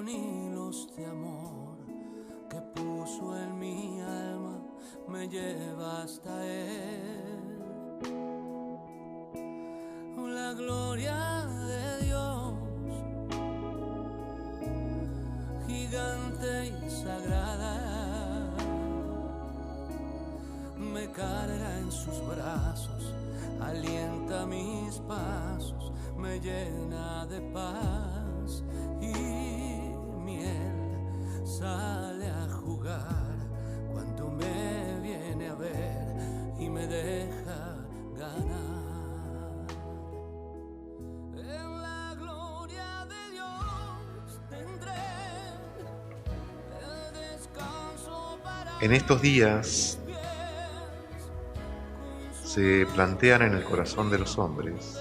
con hilos de amor que puso en mi alma me lleva hasta Él. La gloria de Dios, gigante y sagrada, me carga en sus brazos, alienta mis pasos, me llena de paz y miel sale a jugar cuando me viene a ver y me deja ganar. En la gloria de Dios tendré el descanso para En estos días mis pies. se plantean en el corazón de los hombres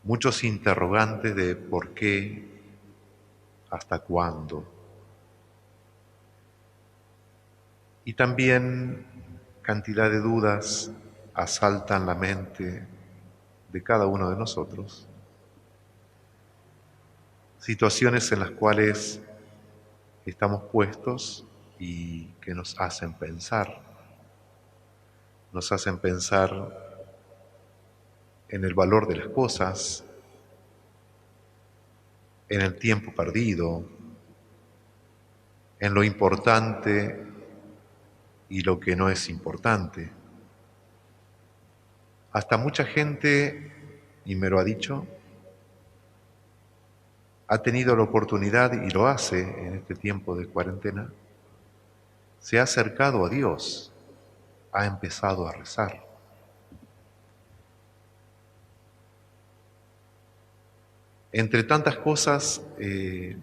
muchos interrogantes de por qué, hasta cuándo, y también cantidad de dudas asaltan la mente de cada uno de nosotros, situaciones en las cuales estamos puestos y que nos hacen pensar en el valor de las cosas, en el tiempo perdido, en lo importante y lo que no es importante. Hasta mucha gente, y me lo ha dicho, ha tenido la oportunidad y lo hace en este tiempo de cuarentena, se ha acercado a Dios, ha empezado a rezar. Entre tantas cosas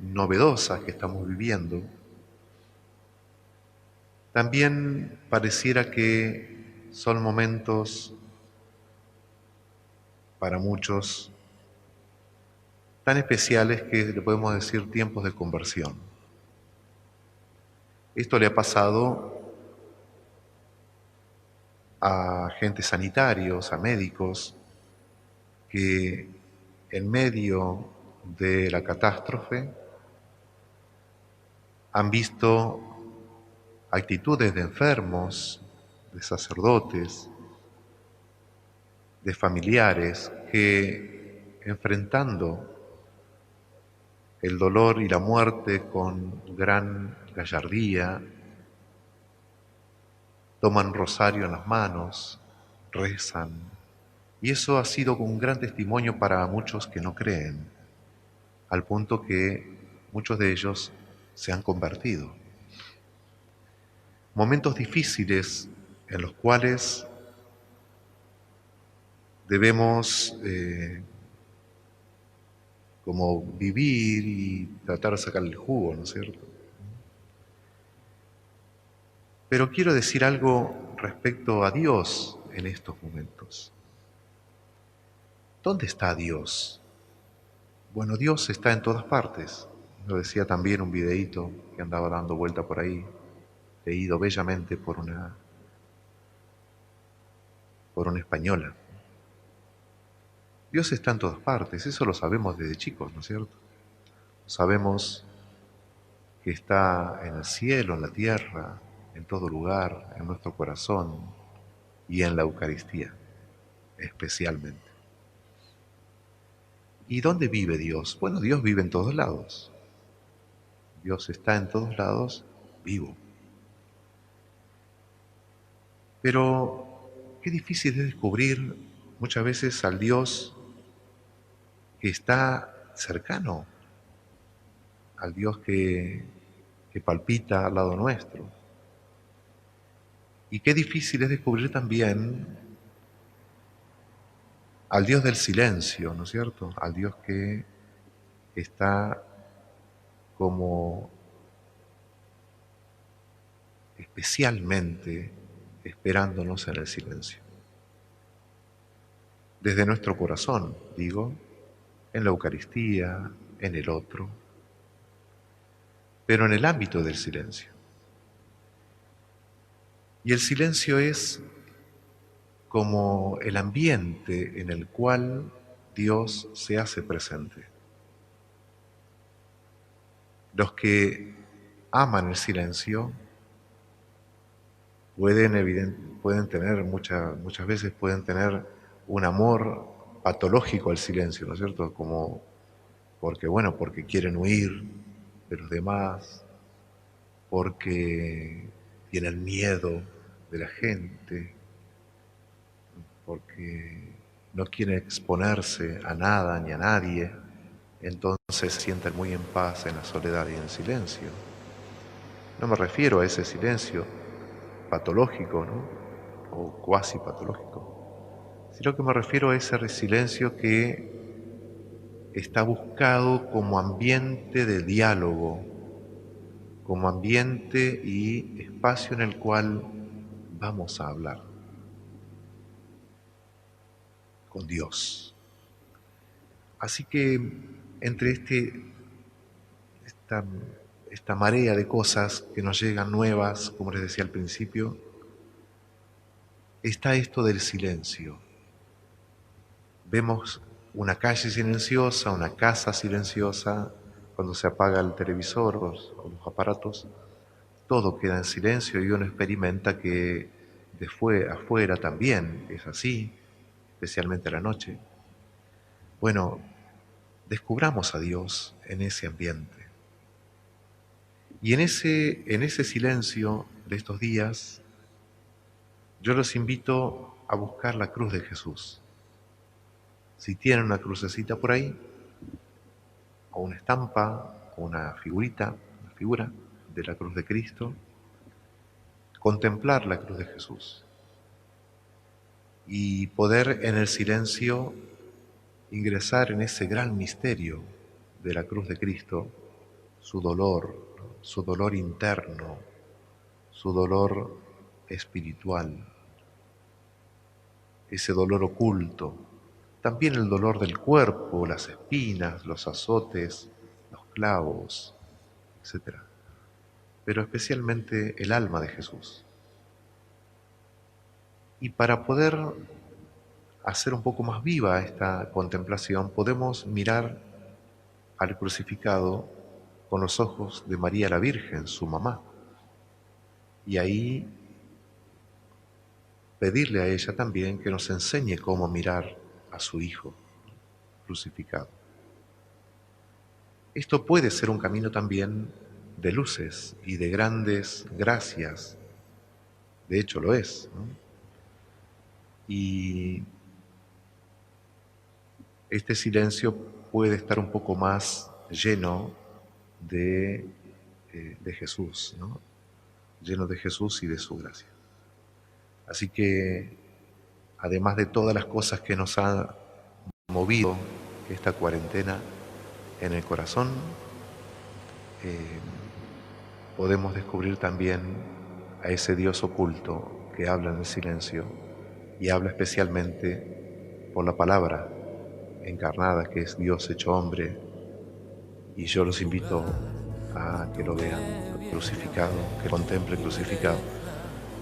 novedosas que estamos viviendo, también pareciera que son momentos para muchos tan especiales que le podemos decir tiempos de conversión. Esto le ha pasado a agentes sanitarios, a médicos, que en medio de la catástrofe han visto actitudes de enfermos, de sacerdotes, de familiares que, enfrentando el dolor y la muerte con gran gallardía, toman rosario en las manos, rezan, y eso ha sido un gran testimonio para muchos que no creen, al punto que muchos de ellos se han convertido. Momentos difíciles en los cuales debemos como vivir y tratar de sacar el jugo, ¿no es cierto? Pero quiero decir algo respecto a Dios en estos momentos. ¿Dónde está Dios? Bueno, Dios está en todas partes. Lo decía también un videíto que andaba dando vuelta por ahí, leído bellamente por una española. Dios está en todas partes, eso lo sabemos desde chicos, ¿no es cierto? Sabemos que está en el cielo, en la tierra, en todo lugar, en nuestro corazón y en la Eucaristía, especialmente. ¿Y dónde vive Dios? Bueno, Dios vive en todos lados. Dios está en todos lados, vivo. Pero qué difícil es descubrir muchas veces al Dios que está cercano, al Dios que palpita al lado nuestro. Y qué difícil es descubrir también al Dios del silencio, ¿no es cierto? Al Dios que está como especialmente esperándonos en el silencio. Desde nuestro corazón, digo, en la Eucaristía, en el otro, pero en el ámbito del silencio. Y el silencio es como el ambiente en el cual Dios se hace presente. Los que aman el silencio pueden tener muchas veces pueden tener un amor patológico al silencio, ¿no es cierto? Como porque quieren huir de los demás, porque tienen miedo de la gente, porque no quieren exponerse a nada ni a nadie, entonces se sienten muy en paz en la soledad y en el silencio. No me refiero a ese silencio patológico, ¿no? O cuasi patológico, sino que me refiero a ese silencio que está buscado como ambiente de diálogo, como ambiente y espacio en el cual vamos a hablar con Dios. Así que entre esta marea de cosas que nos llegan nuevas, como les decía al principio, está esto del silencio. Vemos una calle silenciosa, una casa silenciosa, cuando se apaga el televisor o los aparatos, todo queda en silencio y uno experimenta que afuera también es así, especialmente a la noche. Bueno, descubramos a Dios en ese ambiente. Y en ese silencio de estos días, yo los invito a buscar la cruz de Jesús. Si tienen una crucecita por ahí, o una estampa, o una figura de la cruz de Cristo, contemplar la cruz de Jesús y poder en el silencio ingresar en ese gran misterio de la cruz de Cristo, su dolor interno, su dolor espiritual, ese dolor oculto, también el dolor del cuerpo, las espinas, los azotes, los clavos, etc. Pero especialmente el alma de Jesús. Y para poder hacer un poco más viva esta contemplación, podemos mirar al crucificado con los ojos de María la Virgen, su mamá, y ahí pedirle a ella también que nos enseñe cómo mirar a su Hijo crucificado. Esto puede ser un camino también de luces y de grandes gracias. De hecho lo es, ¿no? Y este silencio puede estar un poco más lleno de Jesús, ¿no? Lleno de Jesús y de su gracia. Así que, además de todas las cosas que nos ha movido esta cuarentena en el corazón, podemos descubrir también a ese Dios oculto que habla en el silencio y habla especialmente por la palabra encarnada, que es Dios hecho hombre. Y yo los invito a que lo vean crucificado, que contemplen crucificado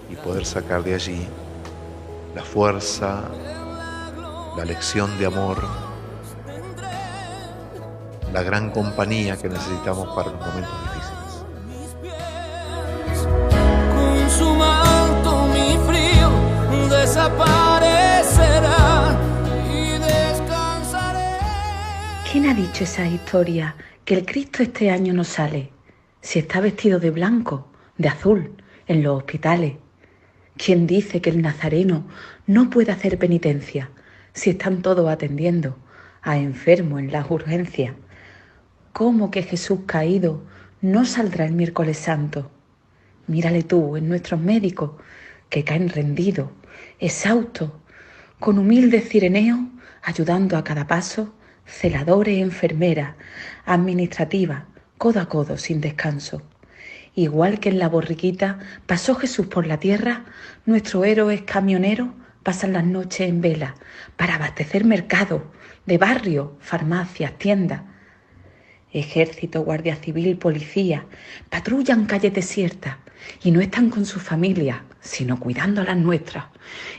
y poder sacar de allí la fuerza, la lección de amor, la gran compañía que necesitamos para los momentos difíciles. Con su manto mi frío desaparecerá y descansaré. ¿Quién ha dicho esa historia que el Cristo este año no sale? Si está vestido de blanco, de azul, en los hospitales. ¿Quién dice que el nazareno no puede hacer penitencia si están todos atendiendo a enfermos en las urgencias? ¿Cómo que Jesús caído no saldrá el miércoles santo? Mírale tú en nuestros médicos que caen rendidos, exhaustos, con humilde cireneo, ayudando a cada paso, celadores, enfermeras, administrativas, codo a codo, sin descanso. Igual que en la borriquita pasó Jesús por la tierra, nuestros héroes camioneros pasan las noches en vela para abastecer mercados, de barrio, farmacias, tiendas. Ejército, Guardia Civil, policía, patrullan calles desiertas y no están con sus familias, sino cuidando las nuestras.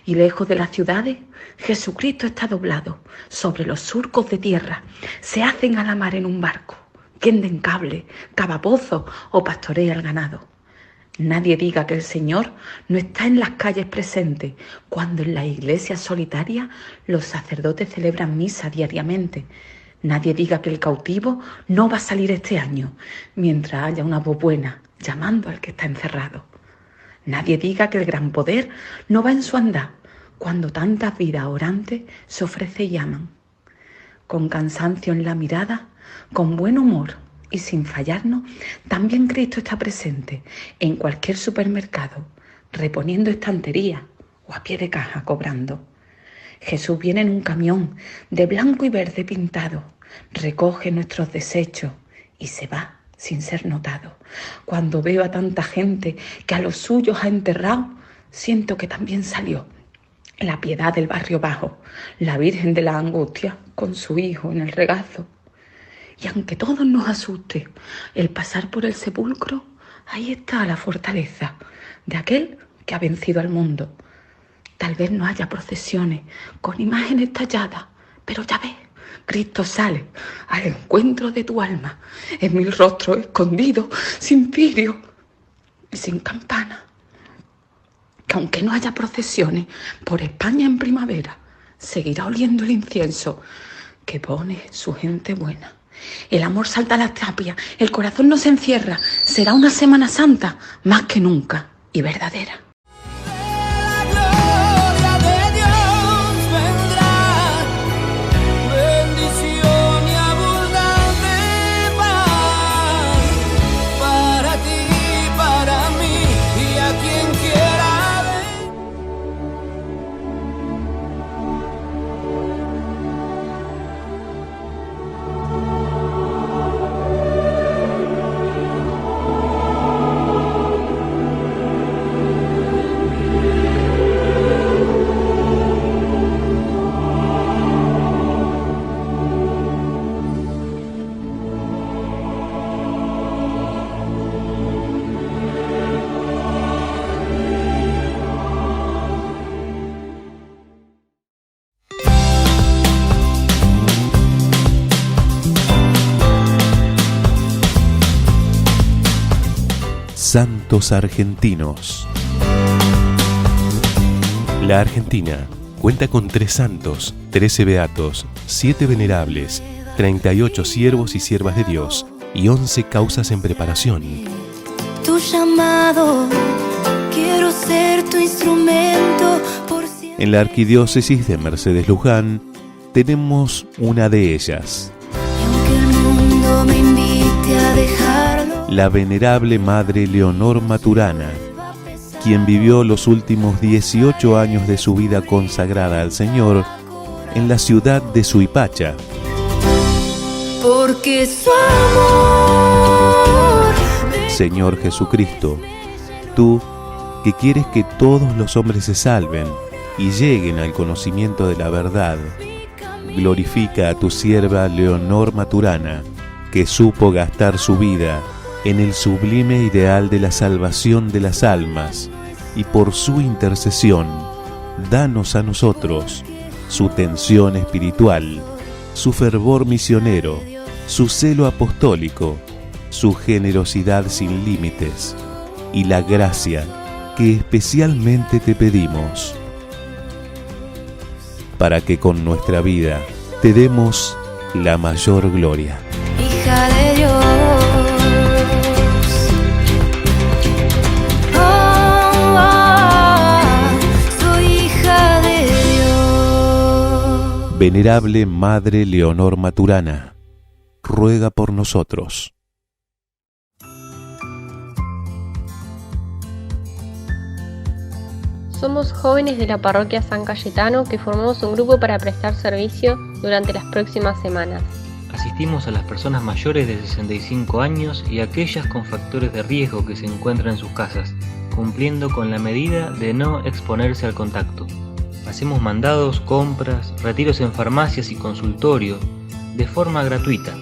Y lejos de las ciudades, Jesucristo está doblado sobre los surcos de tierra. Se hacen a la mar en un barco, tienden cables, cava pozos o pastorea el ganado. Nadie diga que el Señor no está en las calles presente, cuando en las iglesias solitarias los sacerdotes celebran misa diariamente. Nadie diga que el cautivo no va a salir este año, mientras haya una voz buena llamando al que está encerrado. Nadie diga que el gran poder no va en su andar, cuando tantas vidas orantes se ofrecen y llaman. Con cansancio en la mirada, con buen humor y sin fallarnos, también Cristo está presente en cualquier supermercado, reponiendo estanterías o a pie de caja cobrando. Jesús viene en un camión de blanco y verde pintado, recoge nuestros desechos y se va sin ser notado. Cuando veo a tanta gente que a los suyos ha enterrado, siento que también salió la piedad del barrio bajo, la Virgen de la Angustia con su hijo en el regazo. Y aunque todos nos asuste el pasar por el sepulcro, ahí está la fortaleza de aquel que ha vencido al mundo. Tal vez no haya procesiones con imágenes talladas, pero ya ves, Cristo sale al encuentro de tu alma en 1000 rostros escondidos, sin cirio y sin campana. Que aunque no haya procesiones por España en primavera, seguirá oliendo el incienso que pone su gente buena. El amor salta a las tapias, el corazón no se encierra. Será una Semana Santa más que nunca y verdadera. Santos argentinos. La Argentina cuenta con 3 santos, 13 beatos, 7 venerables, 38 siervos y siervas de Dios y 11 causas en preparación. Tu llamado, quiero ser tu instrumento por siempre. En la arquidiócesis de Mercedes Luján tenemos una de ellas. Y aunque el mundo me invite a dejarlo, la venerable Madre Leonor Maturana, quien vivió los últimos 18 años de su vida consagrada al Señor en la ciudad de Suipacha. Porque su amor, Señor Jesucristo, tú que quieres que todos los hombres se salven y lleguen al conocimiento de la verdad, glorifica a tu sierva Leonor Maturana, que supo gastar su vida en el sublime ideal de la salvación de las almas, y por su intercesión, danos a nosotros su tensión espiritual, su fervor misionero, su celo apostólico, su generosidad sin límites, y la gracia que especialmente te pedimos, para que con nuestra vida te demos la mayor gloria. hija de Dios. Venerable Madre Leonor Maturana, ruega por nosotros. Somos jóvenes de la parroquia San Cayetano que formamos un grupo para prestar servicio durante las próximas semanas. Asistimos a las personas mayores de 65 años y a aquellas con factores de riesgo que se encuentran en sus casas, cumpliendo con la medida de no exponerse al contacto. Hacemos mandados, compras, retiros en farmacias y consultorios de forma gratuita.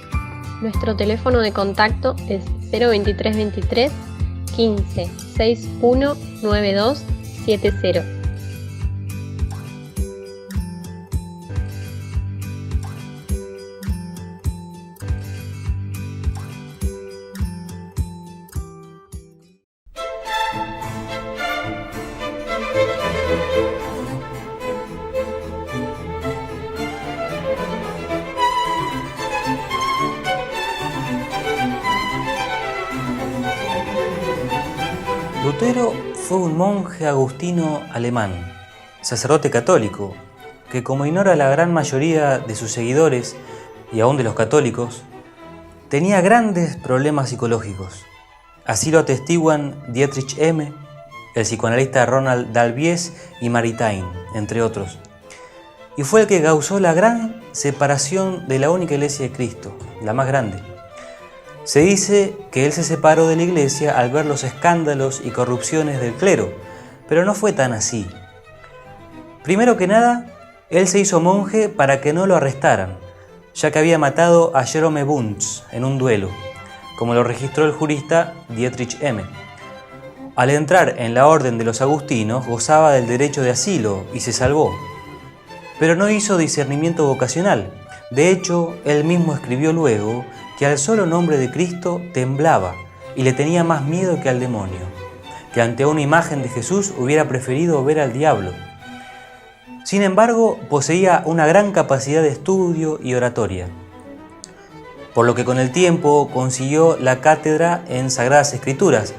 Nuestro teléfono de contacto es 02323 15 61 92 670. Lutero fue un monje agustino alemán, sacerdote católico, que, como ignora la gran mayoría de sus seguidores y aún de los católicos, tenía grandes problemas psicológicos. Así lo atestiguan Dietrich M., el psicoanalista Ronald Davies y Maritain, entre otros. Y fue el que causó la gran separación de la única Iglesia de Cristo, la más grande. Se dice que él se separó de la Iglesia al ver los escándalos y corrupciones del clero, pero no fue tan así. Primero que nada, él se hizo monje para que no lo arrestaran, ya que había matado a Jerome Bunz en un duelo, como lo registró el jurista Dietrich M. Al entrar en la orden de los agustinos, gozaba del derecho de asilo y se salvó. Pero no hizo discernimiento vocacional. De hecho, él mismo escribió luego que al solo nombre de Cristo temblaba y le tenía más miedo que al demonio, que ante una imagen de Jesús hubiera preferido ver al diablo. Sin embargo, poseía una gran capacidad de estudio y oratoria, por lo que con el tiempo consiguió la cátedra en Sagradas Escrituras,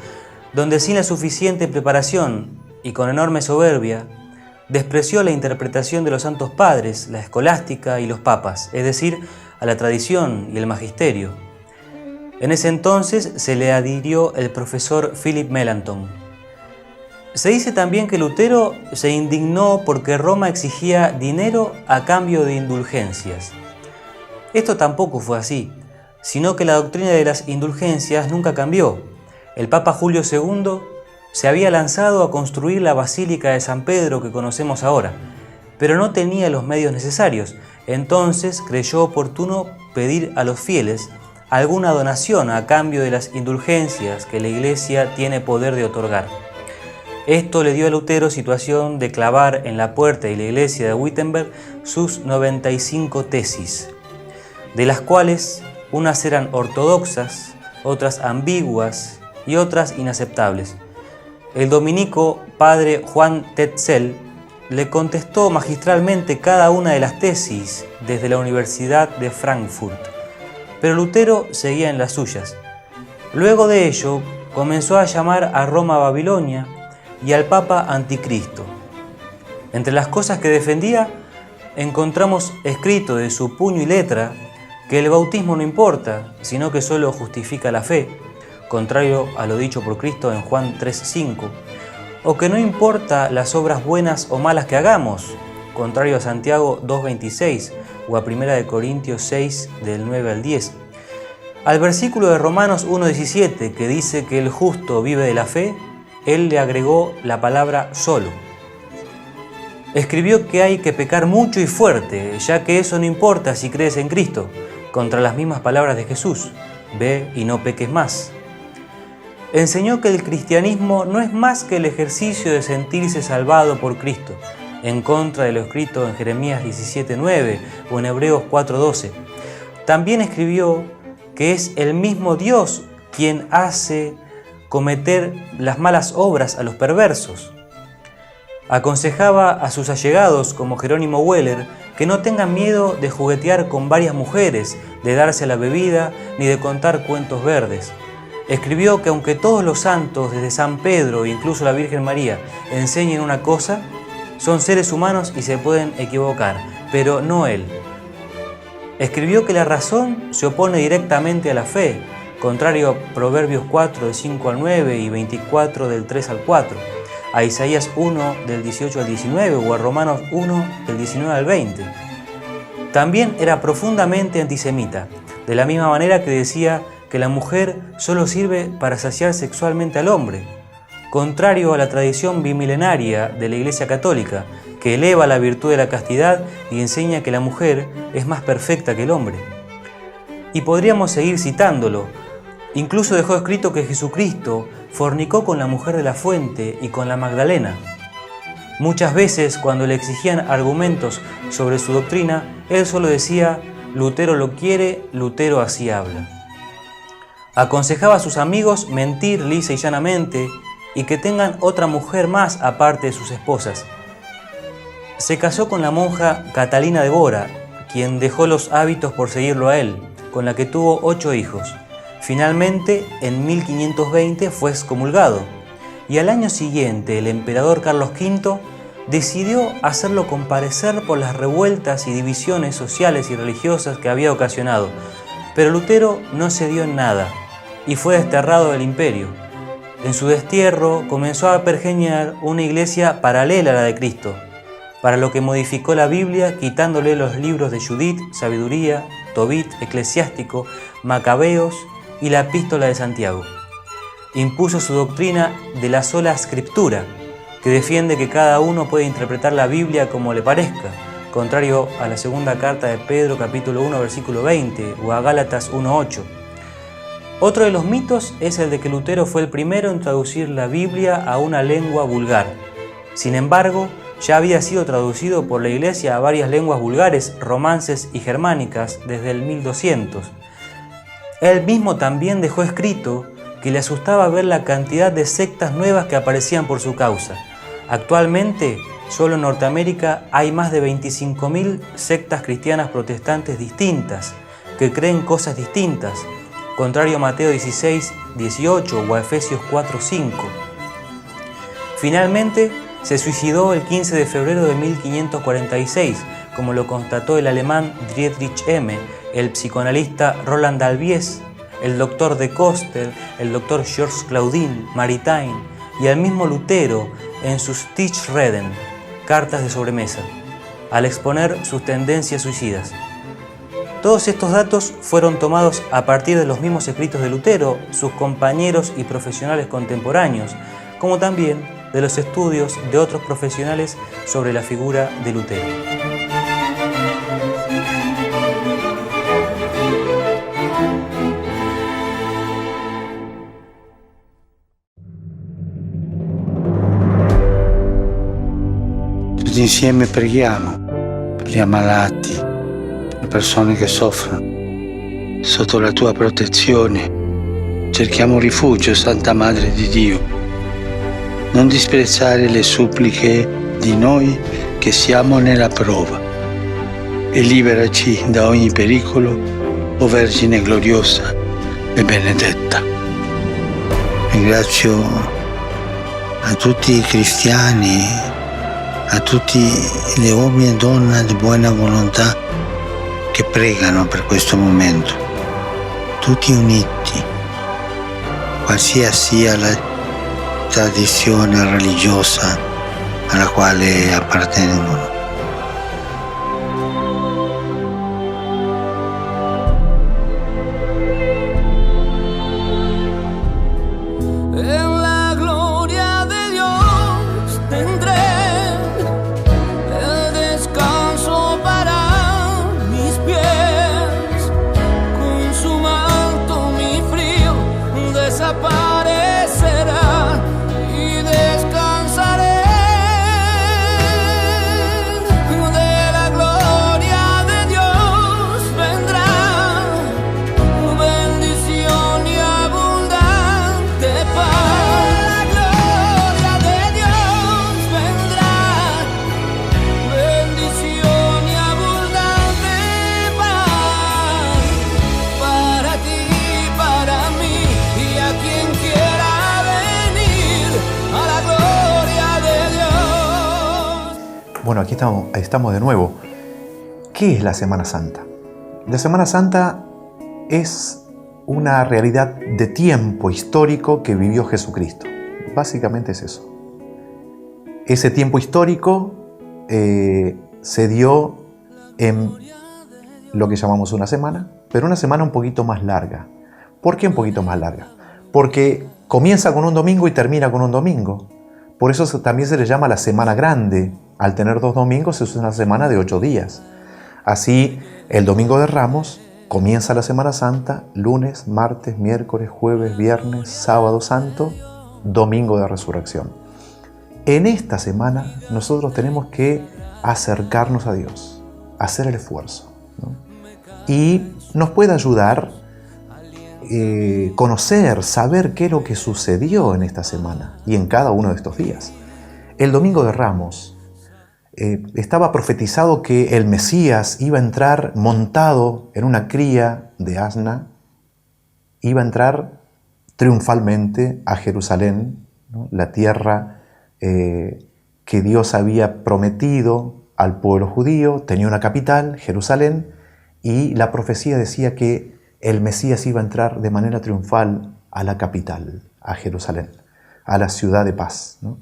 donde sin la suficiente preparación y con enorme soberbia, despreció la interpretación de los santos padres, la escolástica y los papas, es decir, a la tradición y el magisterio. En ese entonces se le adhirió el profesor Philip Melanchthon. Se dice también que Lutero se indignó porque Roma exigía dinero a cambio de indulgencias. Esto tampoco fue así, sino que la doctrina de las indulgencias nunca cambió. El Papa Julio II se había lanzado a construir la Basílica de San Pedro que conocemos ahora, pero no tenía los medios necesarios. Entonces creyó oportuno pedir a los fieles alguna donación a cambio de las indulgencias que la Iglesia tiene poder de otorgar. Esto le dio a Lutero situación de clavar en la puerta de la Iglesia de Wittenberg sus 95 tesis, de las cuales unas eran ortodoxas, otras ambiguas y otras inaceptables. El dominico padre Juan Tetzel le contestó magistralmente cada una de las tesis desde la Universidad de Frankfurt, pero Lutero seguía en las suyas. Luego de ello, comenzó a llamar a Roma Babilonia y al Papa Anticristo. Entre las cosas que defendía, encontramos escrito de su puño y letra que el bautismo no importa, sino que solo justifica la fe, contrario a lo dicho por Cristo en Juan 3:5, o que no importa las obras buenas o malas que hagamos, contrario a Santiago 2:26 o a 1 Corintios 6 del 9 al 10. Al versículo de Romanos 1:17 que dice que el justo vive de la fe, él le agregó la palabra solo. Escribió que hay que pecar mucho y fuerte, ya que eso no importa si crees en Cristo, contra las mismas palabras de Jesús: ve y no peques más. Enseñó que el cristianismo no es más que el ejercicio de sentirse salvado por Cristo, en contra de lo escrito en Jeremías 17:9 o en Hebreos 4:12. También escribió que es el mismo Dios quien hace cometer las malas obras a los perversos. Aconsejaba a sus allegados, como Jerónimo Weller, que no tengan miedo de juguetear con varias mujeres, de darse a la bebida, ni de contar cuentos verdes. Escribió que aunque todos los santos, desde San Pedro e incluso la Virgen María, enseñen una cosa, son seres humanos y se pueden equivocar, pero no él. Escribió que la razón se opone directamente a la fe, contrario a Proverbios 4, del 5 al 9 y 24, del 3 al 4, a Isaías 1, del 18 al 19 o a Romanos 1, del 19 al 20. También era profundamente antisemita, de la misma manera que decía que la mujer solo sirve para saciar sexualmente al hombre, contrario a la tradición bimilenaria de la Iglesia Católica, que eleva la virtud de la castidad y enseña que la mujer es más perfecta que el hombre. Y podríamos seguir citándolo. Incluso dejó escrito que Jesucristo fornicó con la mujer de la fuente y con la Magdalena. Muchas veces, cuando le exigían argumentos sobre su doctrina, él solo decía: Lutero lo quiere, Lutero así habla. Aconsejaba a sus amigos mentir lisa y llanamente y que tengan otra mujer más aparte de sus esposas. Se casó con la monja Catalina de Bora, quien dejó los hábitos por seguirlo a él, con la que tuvo 8 hijos. Finalmente, en 1520 fue excomulgado, y al año siguiente el emperador Carlos V decidió hacerlo comparecer por las revueltas y divisiones sociales y religiosas que había ocasionado, pero Lutero no cedió en nada y fue desterrado del imperio. En su destierro comenzó a pergeñar una iglesia paralela a la de Cristo, para lo que modificó la Biblia quitándole los libros de Judith, Sabiduría, Tobit, Eclesiástico, Macabeos y la Epístola de Santiago. Impuso su doctrina de la sola escritura, que defiende que cada uno puede interpretar la Biblia como le parezca, contrario a la segunda carta de Pedro capítulo 1 versículo 20 o a Gálatas 1:8. Otro de los mitos es el de que Lutero fue el primero en traducir la Biblia a una lengua vulgar. Sin embargo, ya había sido traducido por la Iglesia a varias lenguas vulgares, romances y germánicas desde el 1200. Él mismo también dejó escrito que le asustaba ver la cantidad de sectas nuevas que aparecían por su causa. Actualmente, solo en Norteamérica hay más de 25.000 sectas cristianas protestantes distintas, que creen cosas distintas, contrario a Mateo 16:18 o a Efesios 4:5. Finalmente, se suicidó el 15 de febrero de 1546, como lo constató el alemán Friedrich M., el psicoanalista Roland Dalbiez, el doctor de Coster, el doctor Georges Claudin, Maritain y el mismo Lutero en sus Tischreden, cartas de sobremesa, al exponer sus tendencias suicidas. Todos estos datos fueron tomados a partir de los mismos escritos de Lutero, sus compañeros y profesionales contemporáneos, como también de los estudios de otros profesionales sobre la figura de Lutero. Tutti insieme preghiamo per gli ammalati, per le persone che soffrono. Sotto la tua protezione cerchiamo rifugio, Santa Madre di Dio. Non disprezzare le suppliche di noi che siamo nella prova e liberaci da ogni pericolo, o Vergine gloriosa e benedetta. Ringrazio a tutti i cristiani, a tutti gli uomini e donne di buona volontà che pregano per questo momento, tutti uniti, qualsiasi sia la tradizione religiosa alla quale appartengono. Bueno, aquí estamos de nuevo. ¿Qué es la Semana Santa? La Semana Santa es una realidad de tiempo histórico que vivió Jesucristo. Básicamente es eso. Ese tiempo histórico se dio en lo que llamamos una semana, pero una semana un poquito más larga. ¿Por qué un poquito más larga? Porque comienza con un domingo y termina con un domingo. Por eso también se le llama la Semana Grande. Al tener 2 domingos es una semana de 8 días. Así, el Domingo de Ramos comienza la Semana Santa, lunes, martes, miércoles, jueves, viernes, sábado santo, Domingo de Resurrección. en esta semana nosotros tenemos que acercarnos a Dios, hacer el esfuerzo, ¿no? Y nos puede ayudar conocer, saber qué es lo que sucedió en esta semana y en cada uno de estos días. El Domingo de Ramos estaba profetizado que el Mesías iba a entrar montado en una cría de asna, iba a entrar triunfalmente a Jerusalén, ¿no? La tierra que Dios había prometido al pueblo judío, tenía una capital, Jerusalén, y la profecía decía que el Mesías iba a entrar de manera triunfal a la capital, a Jerusalén, a la ciudad de paz, ¿no?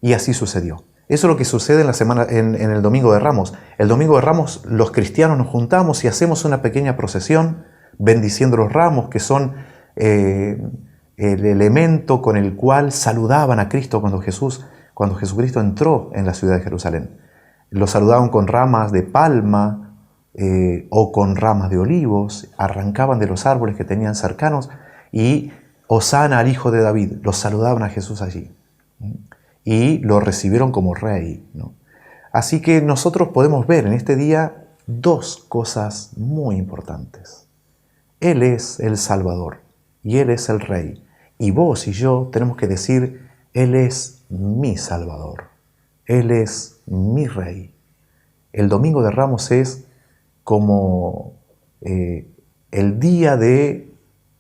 Y así sucedió. Eso es lo que sucede en el Domingo de Ramos. El Domingo de Ramos los cristianos nos juntamos y hacemos una pequeña procesión bendiciendo los ramos, que son el elemento con el cual saludaban a Cristo cuando Jesucristo entró en la ciudad de Jerusalén. Lo saludaban con ramas de palma o con ramas de olivos, arrancaban de los árboles que tenían cercanos y Hosana al Hijo de David, los saludaban a Jesús allí y lo recibieron como rey, ¿no? Así que nosotros podemos ver en este día dos cosas muy importantes. Él es el Salvador y Él es el Rey. Y vos y yo tenemos que decir, Él es mi Salvador, Él es mi Rey. El Domingo de Ramos es como el día de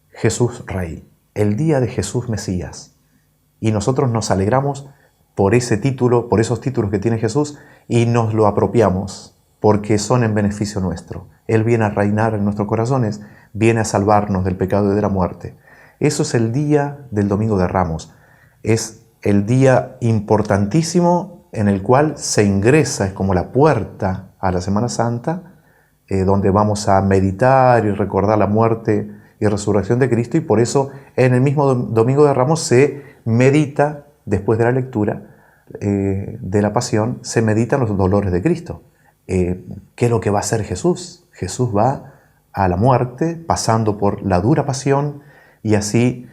Jesús Rey, el día de Jesús Mesías. Y nosotros nos alegramos por ese título, por esos títulos que tiene Jesús, y nos lo apropiamos porque son en beneficio nuestro. Él viene a reinar en nuestros corazones, viene a salvarnos del pecado y de la muerte. Eso es el día del Domingo de Ramos. Es el día importantísimo en el cual se ingresa, es como la puerta a la Semana Santa, donde vamos a meditar y recordar la muerte y resurrección de Cristo, y por eso en el mismo Domingo de Ramos se medita, después de la lectura de la Pasión, se meditan los dolores de Cristo. ¿Qué es lo que va a hacer Jesús? Jesús va a la muerte, pasando por la dura pasión, y así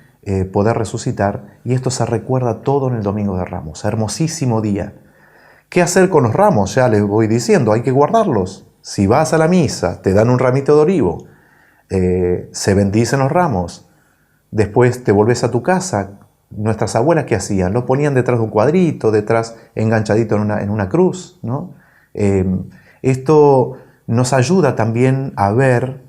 poder resucitar, y esto se recuerda todo en el Domingo de Ramos. Hermosísimo día. ¿Qué hacer con los ramos? Ya les voy diciendo, hay que guardarlos. Si vas a la misa, te dan un ramito de olivo, se bendicen los ramos, después te volvés a tu casa. Nuestras abuelas, ¿qué hacían? Lo ponían detrás de un cuadrito, detrás enganchadito en una cruz, ¿no? Esto nos ayuda también a ver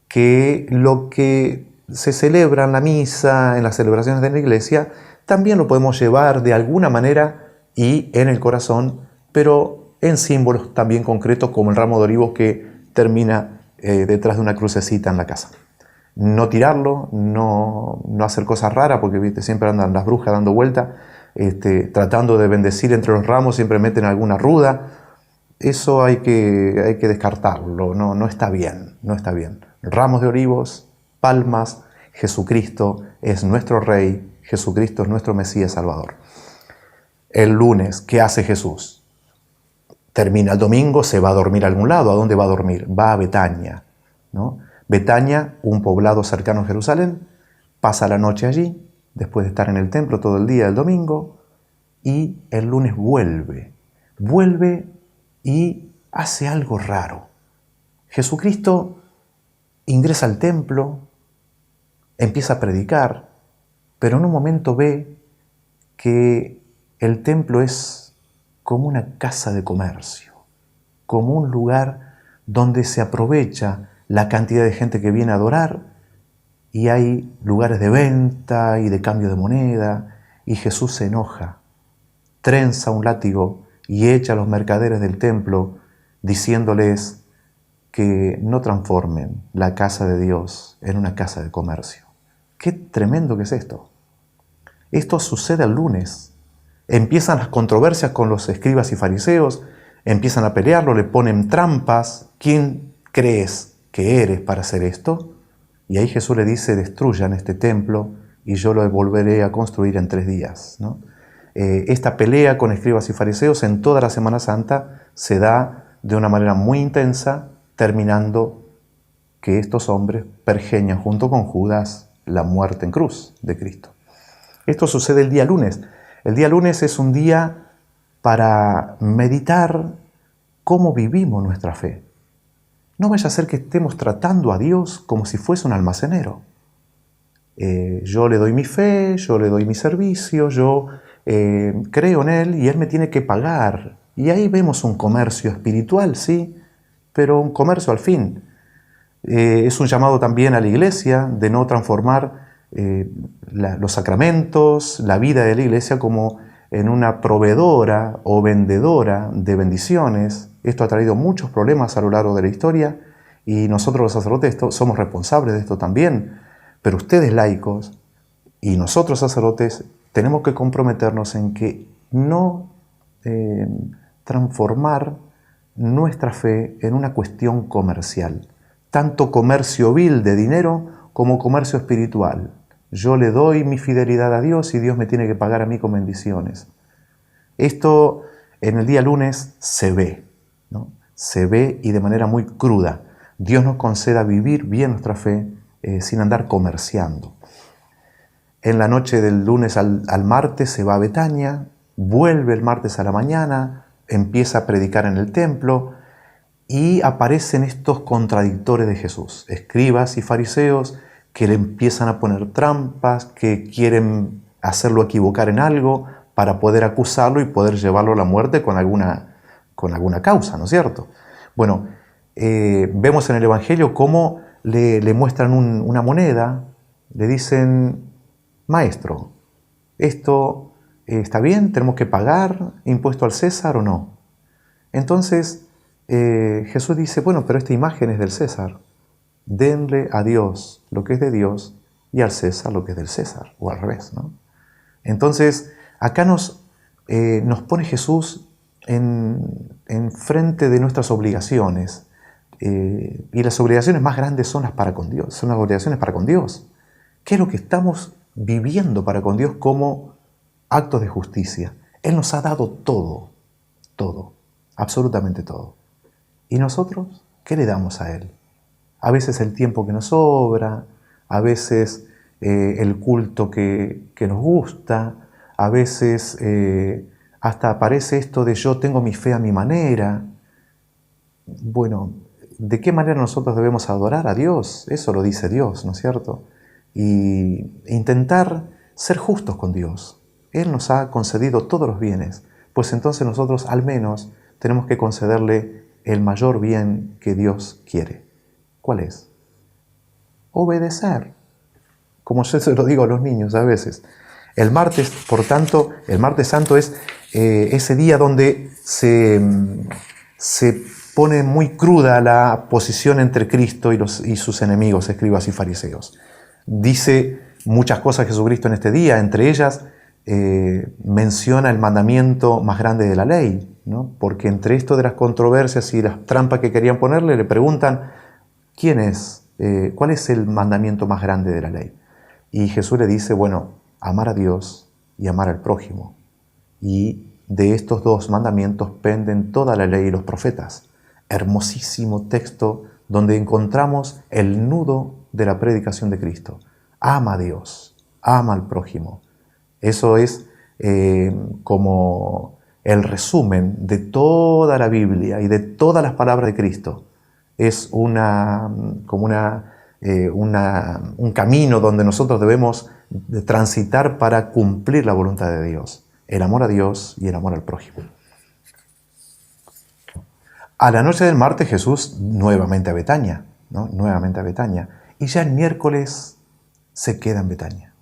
que lo que se celebra en la misa, en las celebraciones de la iglesia, también lo podemos llevar de alguna manera y en el corazón, pero en símbolos también concretos, como el ramo de olivos que termina detrás de una crucecita en la casa. No tirarlo, no hacer cosas raras, porque ¿viste? Siempre andan las brujas dando vuelta, tratando de bendecir entre los ramos, siempre meten alguna ruda. Eso hay que descartarlo, no está bien, no está bien. Ramos de olivos, palmas, Jesucristo es nuestro Rey, Jesucristo es nuestro Mesías Salvador. El lunes, ¿qué hace Jesús? Termina el domingo, se va a dormir a algún lado. ¿A dónde va a dormir? Va a Betania, ¿no? Betania, un poblado cercano a Jerusalén, pasa la noche allí, después de estar en el templo todo el día del domingo, y el lunes vuelve y hace algo raro. Jesucristo ingresa al templo, empieza a predicar, pero en un momento ve que el templo es como una casa de comercio, como un lugar donde se aprovecha la cantidad de gente que viene a adorar, y hay lugares de venta y de cambio de moneda, y Jesús se enoja, trenza un látigo y echa a los mercaderes del templo, diciéndoles que no transformen la casa de Dios en una casa de comercio. ¡Qué tremendo que es esto! Esto sucede el lunes. Empiezan las controversias con los escribas y fariseos, empiezan a pelearlo, le ponen trampas. ¿Quién crees que eres para hacer esto? Y ahí Jesús le dice, destruyan este templo y yo lo volveré a construir en 3 días, ¿no? Esta pelea con escribas y fariseos en toda la Semana Santa se da de una manera muy intensa, terminando que estos hombres pergeñan junto con Judas la muerte en cruz de Cristo. Esto sucede el día lunes. El día lunes es un día para meditar cómo vivimos nuestra fe. No vaya a ser que estemos tratando a Dios como si fuese un almacenero. Yo le doy mi fe, yo le doy mi servicio, yo creo en Él y Él me tiene que pagar. Y ahí vemos un comercio espiritual, sí, pero un comercio al fin. Es un llamado también a la iglesia de no transformar los sacramentos, la vida de la iglesia como en una proveedora o vendedora de bendiciones. Esto ha traído muchos problemas a lo largo de la historia y nosotros los sacerdotes somos responsables de esto también. Pero ustedes laicos y nosotros sacerdotes tenemos que comprometernos en que no transformar nuestra fe en una cuestión comercial. Tanto comercio vil de dinero como comercio espiritual. Yo le doy mi fidelidad a Dios y Dios me tiene que pagar a mí con bendiciones. Esto en el día lunes se ve, ¿no? Se ve y de manera muy cruda. Dios nos conceda vivir bien nuestra fe sin andar comerciando. En la noche del lunes al martes se va a Betania, vuelve el martes a la mañana, empieza a predicar en el templo y aparecen estos contradictores de Jesús, escribas y fariseos que le empiezan a poner trampas, que quieren hacerlo equivocar en algo para poder acusarlo y poder llevarlo a la muerte con alguna causa, ¿no es cierto? Bueno, vemos en el Evangelio cómo le muestran una moneda, le dicen, maestro, ¿esto está bien? ¿Tenemos que pagar impuesto al César o no? Entonces Jesús dice, bueno, pero esta imagen es del César. Denle a Dios lo que es de Dios y al César lo que es del César, o al revés, ¿no? Entonces, acá nos pone Jesús en frente de nuestras obligaciones. Y las obligaciones más grandes son las para con Dios, son las obligaciones para con Dios. ¿Qué es lo que estamos viviendo para con Dios como actos de justicia? Él nos ha dado todo, absolutamente todo. ¿Y nosotros qué le damos a Él? A veces el tiempo que nos sobra, a veces el culto que nos gusta, a veces hasta aparece esto de yo tengo mi fe a mi manera. Bueno, ¿de qué manera nosotros debemos adorar a Dios? Eso lo dice Dios, ¿no es cierto? Y intentar ser justos con Dios. Él nos ha concedido todos los bienes, pues entonces nosotros al menos tenemos que concederle el mayor bien que Dios quiere. ¿Cuál es? Obedecer. Como yo se lo digo a los niños a veces. El martes, por tanto, el martes santo es ese día donde se pone muy cruda la posición entre Cristo y sus enemigos, escribas y fariseos. Dice muchas cosas Jesucristo en este día, entre ellas menciona el mandamiento más grande de la ley, ¿no? Porque entre esto de las controversias y las trampas que querían ponerle, le preguntan, ¿cuál es el mandamiento más grande de la ley? Y Jesús le dice, bueno, amar a Dios y amar al prójimo. Y de estos dos mandamientos penden toda la ley y los profetas. Hermosísimo texto donde encontramos el nudo de la predicación de Cristo. Ama a Dios, ama al prójimo. Eso es como el resumen de toda la Biblia y de todas las palabras de Cristo. Es un camino donde nosotros debemos transitar para cumplir la voluntad de Dios. El amor a Dios y el amor al prójimo. A la noche del martes Jesús nuevamente a Betania, ¿no? Nuevamente a Betania. Y ya el miércoles se queda en Betania.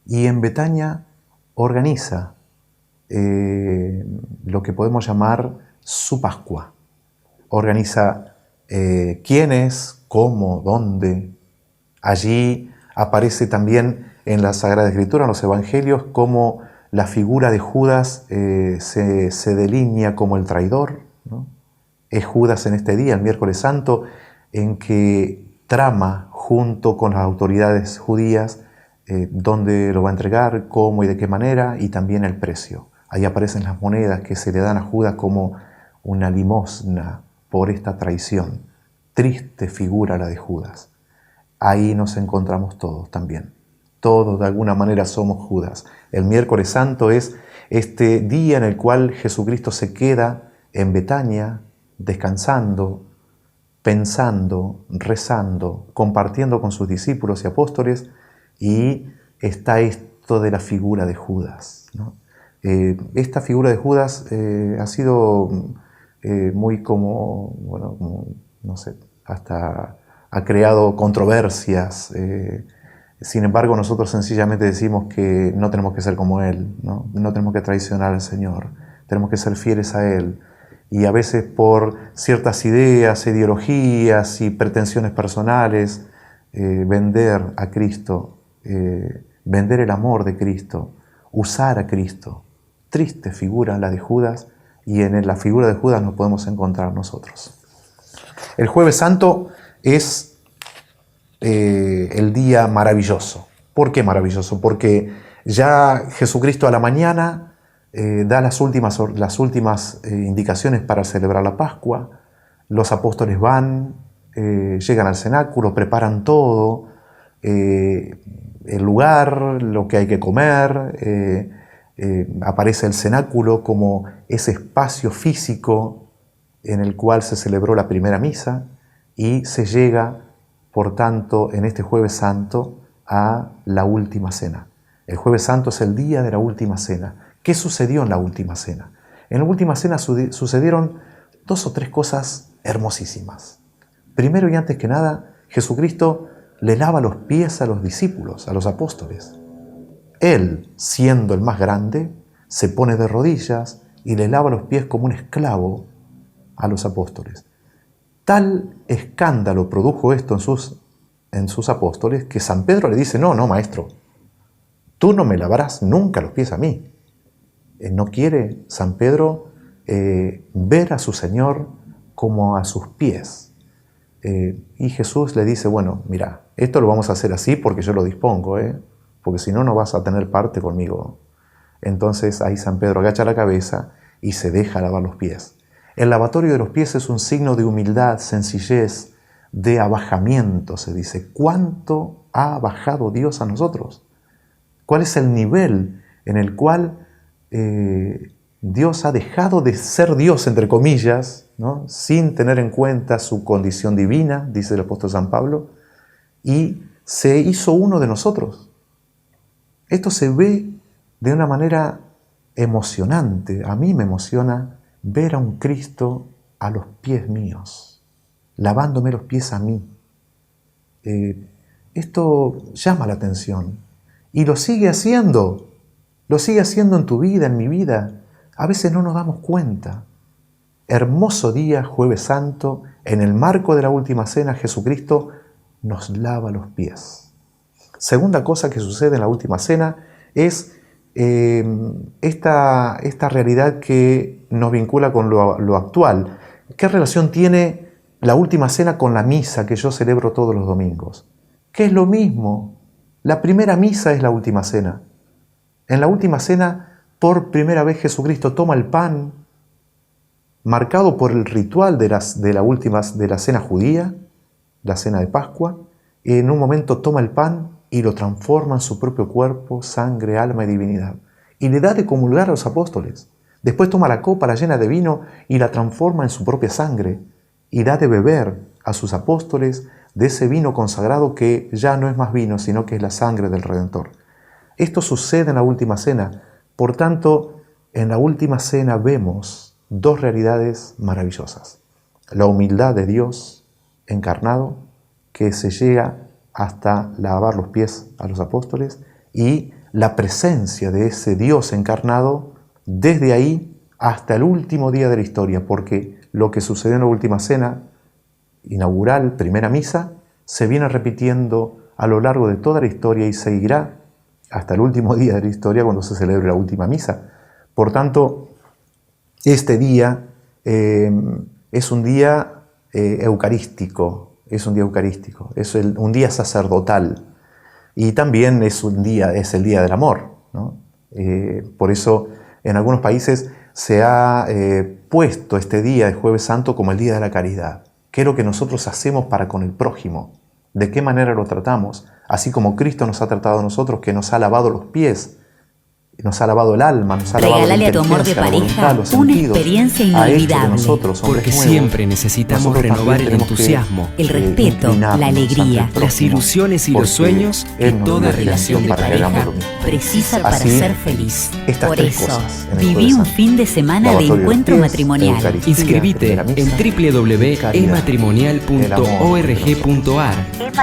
Y en Betania organiza lo que podemos llamar su Pascua. Organiza quiénes, cómo, dónde. Allí aparece también en la Sagrada Escritura, en los Evangelios, cómo la figura de Judas se delinea como el traidor, ¿no? Es Judas en este día, el miércoles santo, en que trama junto con las autoridades judías dónde lo va a entregar, cómo y de qué manera, y también el precio. Ahí aparecen las monedas que se le dan a Judas como una limosna por esta traición. Triste figura la de Judas. Ahí nos encontramos todos también. Todos de alguna manera somos Judas. El miércoles santo es este día en el cual Jesucristo se queda en Betania, descansando, pensando, rezando, compartiendo con sus discípulos y apóstoles, y está esto de la figura de Judas, ¿no? Esta figura de Judas ha sido muy como, no sé, hasta ha creado controversias. Sin embargo, nosotros sencillamente decimos que no tenemos que ser como Él, ¿no? No tenemos que traicionar al Señor, tenemos que ser fieles a Él. Y a veces por ciertas ideas, ideologías y pretensiones personales, vender a Cristo, vender el amor de Cristo, usar a Cristo. Triste figura la de Judas, y en la figura de Judas nos podemos encontrar nosotros. El Jueves Santo es el día maravilloso. ¿Por qué maravilloso? Porque ya Jesucristo a la mañana da las últimas indicaciones para celebrar la Pascua. Los apóstoles van, llegan al cenáculo, preparan todo, el lugar, lo que hay que comer. Aparece el cenáculo como ese espacio físico en el cual se celebró la primera misa, y se llega, por tanto, en este Jueves Santo a la última cena. El Jueves Santo es el día de la última cena. ¿Qué sucedió en la última cena? En la última cena sucedieron 2 o 3 cosas hermosísimas. Primero y antes que nada, Jesucristo le lava los pies a los discípulos, a los apóstoles. Él, siendo el más grande, se pone de rodillas y le lava los pies como un esclavo a los apóstoles. Tal escándalo produjo esto en sus apóstoles que San Pedro le dice: no, maestro, tú no me lavarás nunca los pies a mí. No quiere San Pedro ver a su Señor como a sus pies. Y Jesús le dice: bueno, mira, esto lo vamos a hacer así porque yo lo dispongo, porque si no, no vas a tener parte conmigo. Entonces ahí San Pedro agacha la cabeza y se deja lavar los pies. El lavatorio de los pies es un signo de humildad, sencillez, de abajamiento, se dice. ¿Cuánto ha bajado Dios a nosotros? ¿Cuál es el nivel en el cual Dios ha dejado de ser Dios, entre comillas, ¿no? Sin tener en cuenta su condición divina, dice el apóstol San Pablo, y se hizo uno de nosotros? Esto se ve de una manera emocionante. A mí me emociona ver a un Cristo a los pies míos, lavándome los pies a mí. Esto llama la atención y lo sigue haciendo en tu vida, en mi vida. A veces no nos damos cuenta. Hermoso día, Jueves Santo, en el marco de la última cena, Jesucristo nos lava los pies. Segunda cosa que sucede en la última cena es esta realidad que nos vincula con lo actual. ¿Qué relación tiene la última cena con la misa que yo celebro todos los domingos? Que es lo mismo. La primera misa es la última cena. En la última cena, por primera vez Jesucristo toma el pan, marcado por el ritual de la cena judía, la cena de Pascua, y en un momento toma el pan y lo transforma en su propio cuerpo, sangre, alma y divinidad. Y le da de comulgar a los apóstoles. Después toma la copa, la llena de vino y la transforma en su propia sangre. Y da de beber a sus apóstoles de ese vino consagrado que ya no es más vino, sino que es la sangre del Redentor. Esto sucede en la última cena. Por tanto, en la última cena vemos 2 realidades maravillosas. La humildad de Dios encarnado, que se llega hasta lavar los pies a los apóstoles, y la presencia de ese Dios encarnado desde ahí hasta el último día de la historia, porque lo que sucedió en la última cena inaugural, primera misa, se viene repitiendo a lo largo de toda la historia y seguirá hasta el último día de la historia cuando se celebre la última misa. Por tanto, este día es un día eucarístico, es un día sacerdotal, y también es el día del amor, ¿no? Por eso en algunos países se ha puesto este día de Jueves Santo como el día de la caridad. ¿Qué es lo que nosotros hacemos para con el prójimo? ¿De qué manera lo tratamos? Así como Cristo nos ha tratado a nosotros, que nos ha lavado los pies nos ha lavado el alma, nos ha lavado la Regálale a tu amor de inteligencia, la voluntad, pareja los una sentidos, experiencia ha hecho de inolvidable. nosotros, hombres Porque nuevos. siempre necesitamos Nosotros renovar también el tenemos que, entusiasmo, el respeto, inclinarnos la alegría, ante el las prójimo, ilusiones y los porque sueños que Él nos toda dio relación de para que pareja hagamos lo mismo. precisa para Así, ser feliz. estas Por tres eso, cosas en el viví Jueves un Santo. fin de semana de Lavatorio de los encuentro pies, matrimonial. Eucaristía, Inscribite primera misa, en www.ematrimonial.org.ar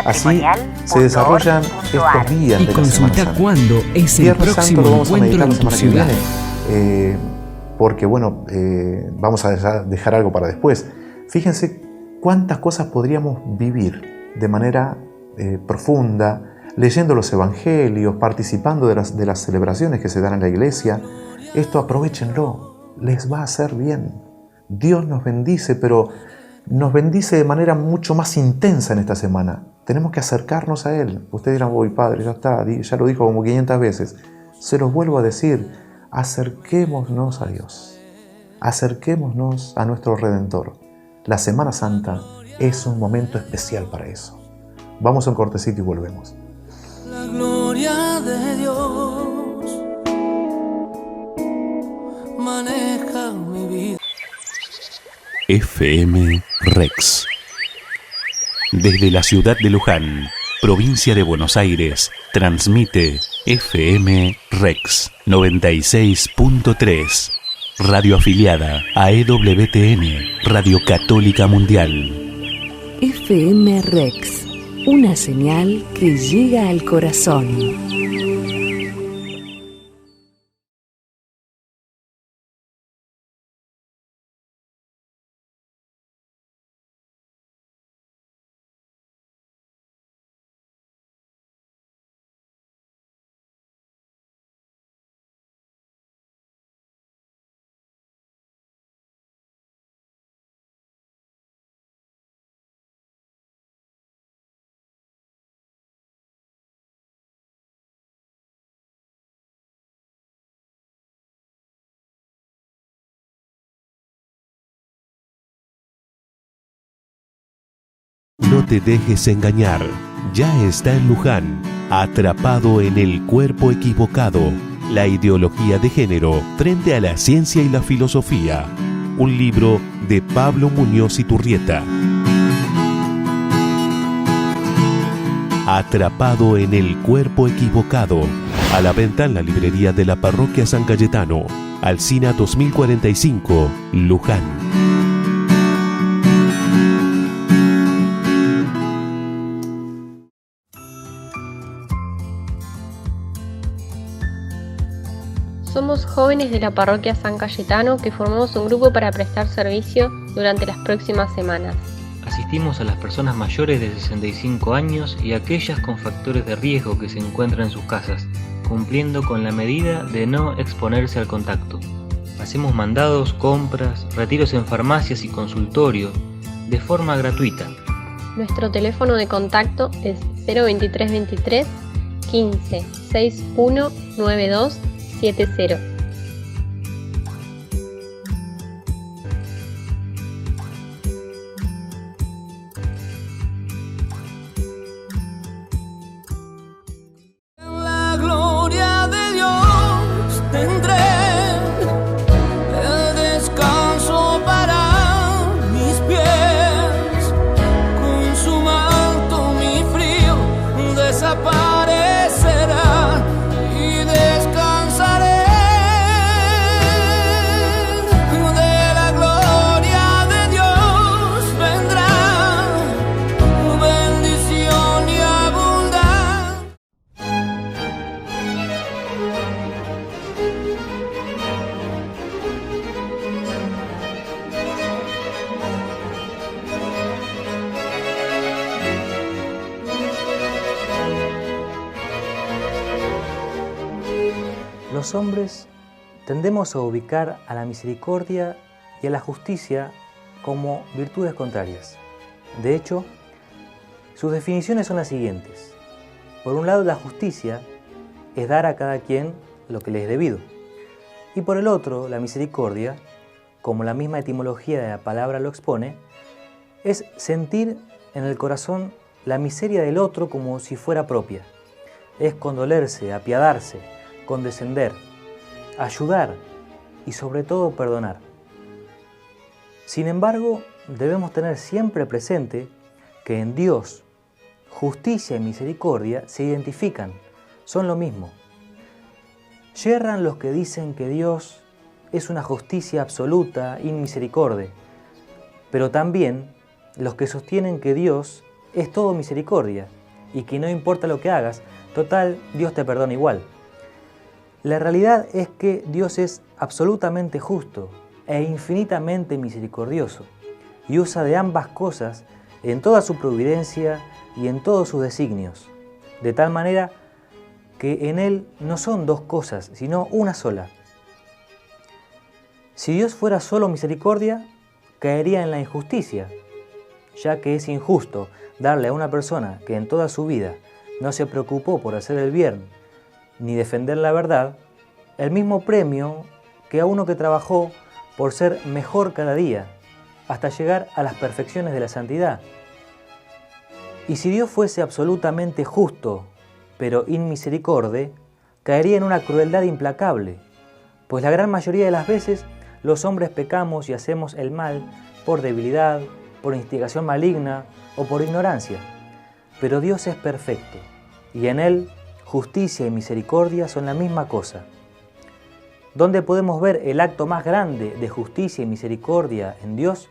Así se desarrollan estos días y de la consulta Semana Santa. cuándo es el Viernes Santo próximo lo vamos a encuentro meditar en la tu semana que ciudad. viene, porque bueno, vamos a dejar algo para después. Fíjense cuántas cosas podríamos vivir de manera profunda, leyendo los evangelios, participando de las celebraciones que se dan en la iglesia. Esto aprovechenlo, les va a hacer bien. Dios nos bendice, pero nos bendice de manera mucho más intensa en esta semana. Tenemos que acercarnos a Él. Ustedes dirán, uy, Padre, ya está, ya lo dijo como 500 veces. Se los vuelvo a decir, acerquémonos a Dios. Acerquémonos a nuestro Redentor. La Semana Santa es un momento especial para eso. Vamos a un cortecito y volvemos. La gloria de Dios maneja mi vida. FM Rex. Desde la ciudad de Luján, provincia de Buenos Aires, transmite FM Rex 96.3. Radio afiliada a EWTN, Radio Católica Mundial. FM Rex, una señal que llega al corazón. No te dejes engañar, ya está en Luján, Atrapado en el cuerpo equivocado, la ideología de género frente a la ciencia y la filosofía. Un libro de Pablo Muñoz Iturrieta. Atrapado en el cuerpo equivocado, a la venta en la librería de la Parroquia San Cayetano, Alsina 2045, Luján. Somos jóvenes de la Parroquia San Cayetano que formamos un grupo para prestar servicio durante las próximas semanas. Asistimos a las personas mayores de 65 años y a aquellas con factores de riesgo que se encuentran en sus casas, cumpliendo con la medida de no exponerse al contacto. Hacemos mandados, compras, retiros en farmacias y consultorios de forma gratuita. Nuestro teléfono de contacto es 02323 15 61 92 70. La gloria de Dios tendré el descanso para mis pies. Con su manto mi frío desaparecerá y descansaré de la gloria de Dios. Vendrá bendición y abundancia. Los hombres tendemos a ubicar a la misericordia y a la justicia como virtudes contrarias. De hecho, sus definiciones son las siguientes. Por un lado, la justicia es dar a cada quien lo que le es debido. Y por el otro, la misericordia, como la misma etimología de la palabra lo expone, es sentir en el corazón la miseria del otro como si fuera propia. Es condolerse, apiadarse, condescender, ayudar y sobre todo perdonar. Sin embargo, debemos tener siempre presente que en Dios, justicia y misericordia se identifican, son lo mismo. Yerran los que dicen que Dios es una justicia absoluta y misericordia, pero también los que sostienen que Dios es todo misericordia y que no importa lo que hagas, total, Dios te perdona igual. La realidad es que Dios es absolutamente justo e infinitamente misericordioso y usa de ambas cosas en toda su providencia y en todos sus designios, de tal manera que en Él no son dos cosas, sino una sola. Si Dios fuera solo misericordia, caería en la injusticia, ya que es injusto darle a una persona que en toda su vida no se preocupó por hacer el bien ni defender la verdad, el mismo premio que a uno que trabajó por ser mejor cada día, hasta llegar a las perfecciones de la santidad. Y si Dios fuese absolutamente justo, pero inmisericorde, caería en una crueldad implacable, pues la gran mayoría de las veces los hombres pecamos y hacemos el mal por debilidad, por instigación maligna o por ignorancia. Pero Dios es perfecto, y en Él justicia y misericordia son la misma cosa. ¿Dónde podemos ver el acto más grande de justicia y misericordia en Dios?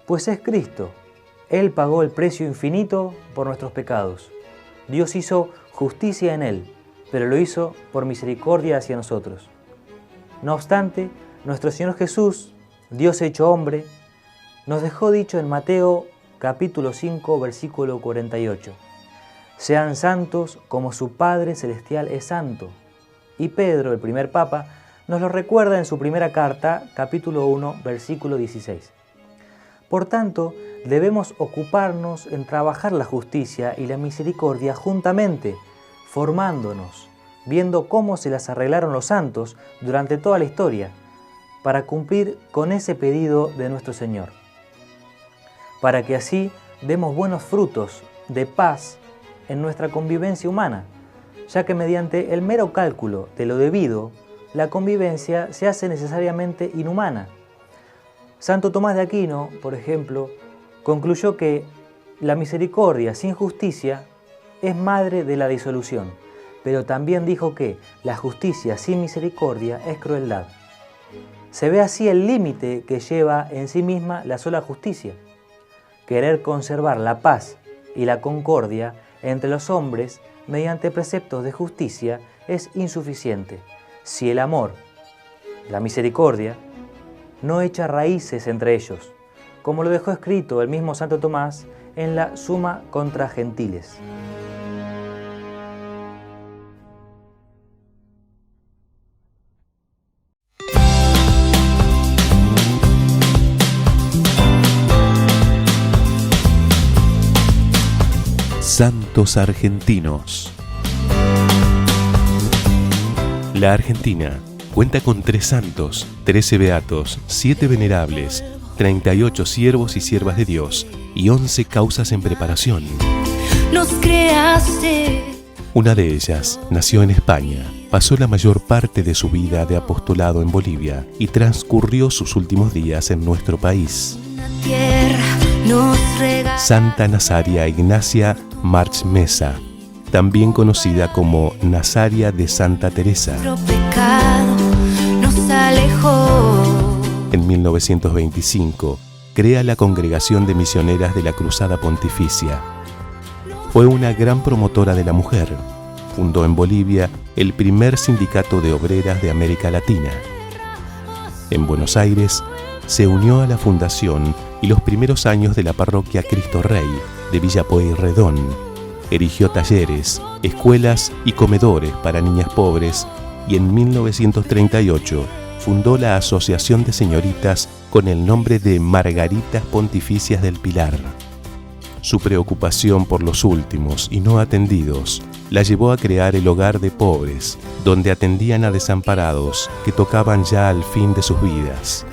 Pues es Cristo. Él pagó el precio infinito por nuestros pecados. Dios hizo justicia en Él, pero lo hizo por misericordia hacia nosotros. No obstante, nuestro Señor Jesús, Dios hecho hombre, nos dejó dicho en Mateo capítulo 5, versículo 48. Sean santos como su Padre Celestial es santo. Y Pedro, el primer Papa, nos lo recuerda en su primera carta, capítulo 1, versículo 16. Por tanto, debemos ocuparnos en trabajar la justicia y la misericordia juntamente, formándonos, viendo cómo se las arreglaron los santos durante toda la historia, para cumplir con ese pedido de nuestro Señor, para que así demos buenos frutos de paz en nuestra convivencia humana, ya que mediante el mero cálculo de lo debido, la convivencia se hace necesariamente inhumana. Santo Tomás de Aquino, por ejemplo, concluyó que la misericordia sin justicia es madre de la disolución, pero también dijo que la justicia sin misericordia es crueldad. Se ve así el límite que lleva en sí misma la sola justicia. Querer conservar la paz y la concordia entre los hombres mediante preceptos de justicia es insuficiente si el amor, la misericordia, no echa raíces entre ellos, como lo dejó escrito el mismo Santo Tomás en la Suma contra Gentiles. Santos argentinos. La Argentina cuenta con 3 santos, 13 beatos, 7 venerables, 38 siervos y siervas de Dios y 11 causas en preparación. Nos creaste. Una de ellas nació en España, pasó la mayor parte de su vida de apostolado en Bolivia y transcurrió sus últimos días en nuestro país. Santa Nazaria Ignacia March Mesa, también conocida como Nazaria de Santa Teresa. En 1925, crea la Congregación de Misioneras de la Cruzada Pontificia. Fue una gran promotora de la mujer. Fundó en Bolivia el primer sindicato de obreras de América Latina. En Buenos Aires, se unió a la fundación y los primeros años de la parroquia Cristo Rey de Villa Pueyrredón. Erigió talleres, escuelas y comedores para niñas pobres y en 1938 fundó la Asociación de Señoritas con el nombre de Margaritas Pontificias del Pilar. Su preocupación por los últimos y no atendidos la llevó a crear el Hogar de Pobres, donde atendían a desamparados que tocaban ya al fin de sus vidas.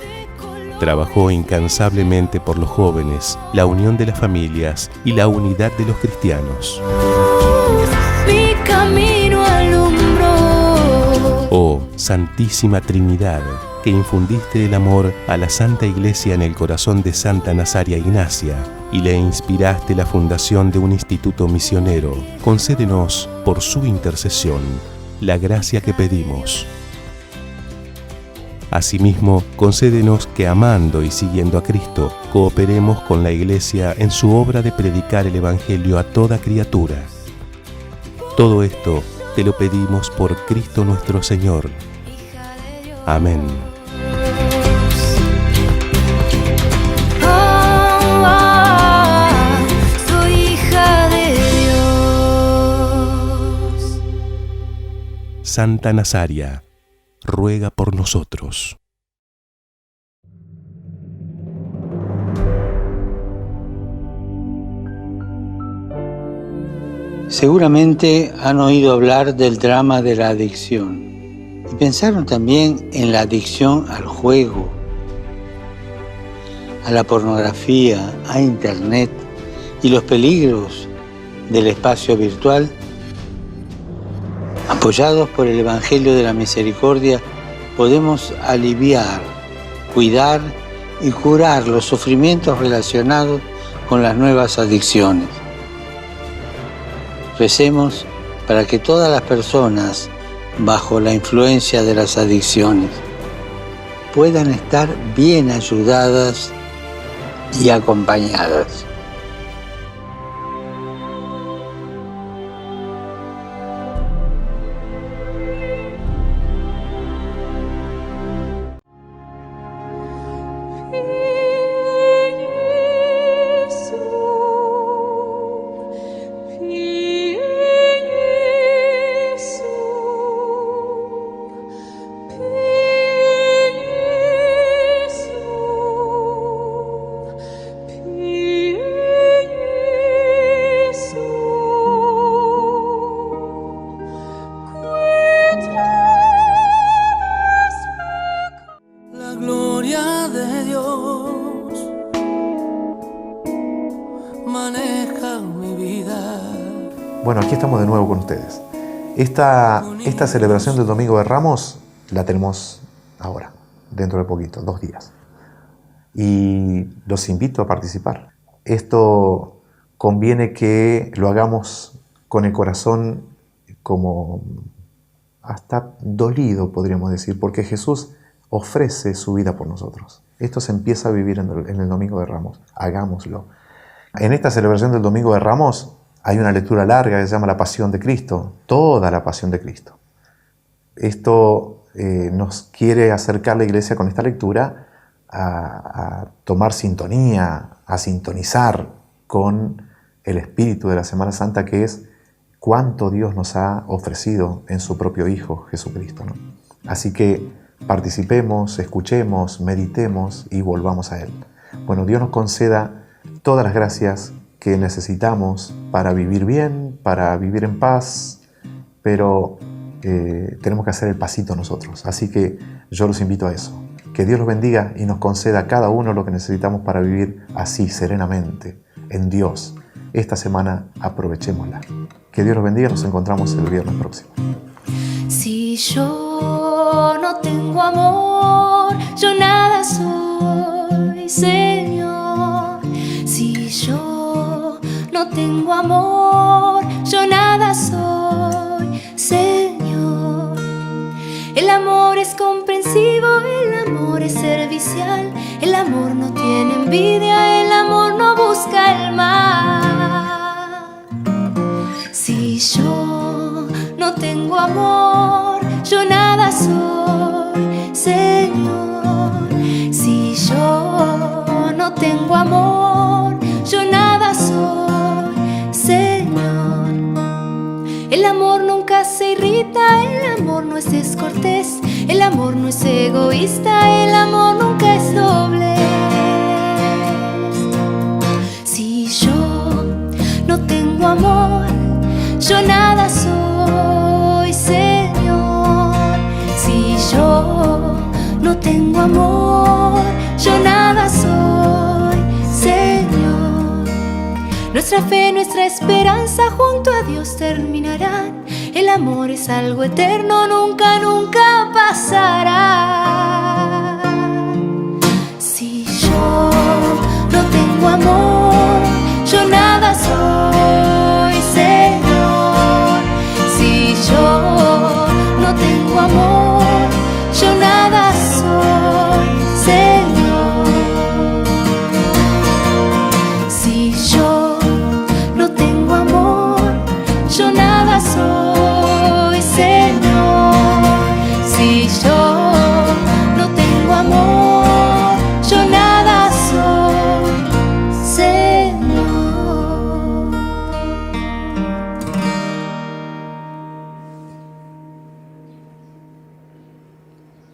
Trabajó incansablemente por los jóvenes, la unión de las familias y la unidad de los cristianos. Mi camino alumbró. Oh, Santísima Trinidad, que infundiste el amor a la Santa Iglesia en el corazón de Santa Nazaria Ignacia y le inspiraste la fundación de un instituto misionero, concédenos, por su intercesión, la gracia que pedimos. Asimismo, concédenos que, amando y siguiendo a Cristo, cooperemos con la Iglesia en su obra de predicar el Evangelio a toda criatura. Todo esto te lo pedimos por Cristo nuestro Señor. Amén. Soy hija de Dios. Santa Nazaria, ruega por nosotros. Seguramente han oído hablar del drama de la adicción y pensaron también en la adicción al juego, a la pornografía, a Internet y los peligros del espacio virtual. Apoyados por el Evangelio de la Misericordia, podemos aliviar, cuidar y curar los sufrimientos relacionados con las nuevas adicciones. Recemos para que todas las personas bajo la influencia de las adicciones puedan estar bien ayudadas y acompañadas. Bueno, aquí estamos de nuevo con ustedes. Esta celebración del Domingo de Ramos la tenemos ahora, dentro de poquito, 2 días. Y los invito a participar. Esto conviene que lo hagamos con el corazón como hasta dolido, podríamos decir, porque Jesús ofrece su vida por nosotros. Esto se empieza a vivir en el Domingo de Ramos. Hagámoslo. En esta celebración del Domingo de Ramos hay una lectura larga que se llama La Pasión de Cristo, toda la Pasión de Cristo. Esto nos quiere acercar la Iglesia con esta lectura a tomar sintonía, a sintonizar con el espíritu de la Semana Santa, que es cuánto Dios nos ha ofrecido en su propio Hijo, Jesucristo, ¿no? Así que participemos, escuchemos, meditemos y volvamos a Él. Bueno, Dios nos conceda todas las gracias que necesitamos para vivir bien, para vivir en paz, pero tenemos que hacer el pasito nosotros. Así que yo los invito a eso. Que Dios los bendiga y nos conceda a cada uno lo que necesitamos para vivir así, serenamente, en Dios. Esta semana aprovechémosla. Que Dios los bendiga, nos encontramos el viernes próximo. Si yo no tengo amor, yo nada soy, Señor. Si yo no tengo amor, yo nada soy, Señor. El amor es comprensivo, el amor es servicial, el amor no tiene envidia, el amor no busca el mal. Si yo no tengo amor, yo nada soy, Señor. Si yo no tengo amor, yo nada soy, Señor. El amor nunca se irrita, el amor no es descortés, el amor no es egoísta, el amor nunca es doblez. Si yo no tengo amor, yo nada soy, Señor. Si yo no tengo amor, yo nada soy, Señor. Nuestra fe, nuestra esperanza junto a Dios terminarán. El amor es algo eterno, nunca, nunca pasará.